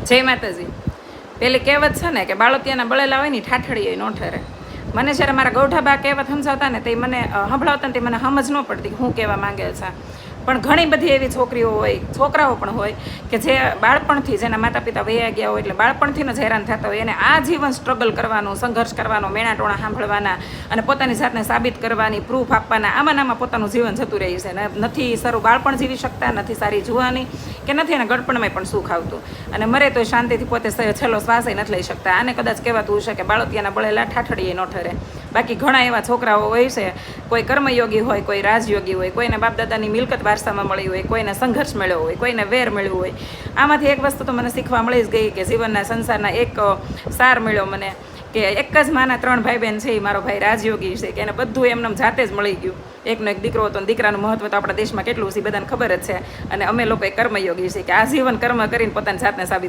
જય માતાજી. પેલી કહેવત છે ને કે બાળોતિયાના બળેલા હોય ને ઠાઠડીએ ન ઠરે. મને જ્યારે મારા ગૌઠાબા કહેવત સમજાવતા ને તે મને સંભળાવતા ને તે મને સમજ ન પડતી હું કહેવા માંગે છે. પણ ઘણી બધી એવી છોકરીઓ હોય, છોકરાઓ પણ હોય કે જે બાળપણથી જેના માતા પિતા વયા ગયા હોય એટલે બાળપણથી જ હેરાન થતા હોય એને આ જીવન સ્ટ્રગલ કરવાનું, સંઘર્ષ કરવાનો, મેણાટોણા સાંભળવાના અને પોતાની જાતને સાબિત કરવાની, પ્રૂફ આપવાના, આમાં પોતાનું જીવન જતું રહે છે. ને નથી સારું બાળપણ જીવી શકતા, નથી સારી જુવાની કે નથી એના ગળપણમાં પણ સુખ આવતું અને મરે તો શાંતિથી પોતે છેલ્લો શ્વાસ નથી લઈ શકતા. આને કદાચ કહેવાતું હશે કે બાળોતિયાના બળેલા ઠાઠડીએ ન ઠરે. બાકી ઘણા એવા છોકરાઓ હોય છે, કોઈ કર્મયોગી હોય, કોઈ રાજયોગી હોય, કોઈને બાપ દાદાની મિલકત વારસામાં મળી હોય, કોઈને સંઘર્ષ મળ્યો હોય, કોઈને વેર મળ્યું હોય. આમાંથી એક વસ્તુ તો મને શીખવા મળી જ ગઈ કે જીવનના સંસારના એક સાર મળ્યો મને કે એક જ માના 3 ભાઈ બહેન છે. મારો ભાઈ રાજયોગી છે કે એને બધું એમને જાતે જ મળી ગયું. એકનો એક દીકરો હતો, દીકરાનું મહત્વ તો આપણા દેશમાં કેટલું છે બધાને ખબર જ છે. અને અમે લોકો કર્મયોગી છે કે આ જીવન કર્મ કરીને પોતાની જાતને સાબિત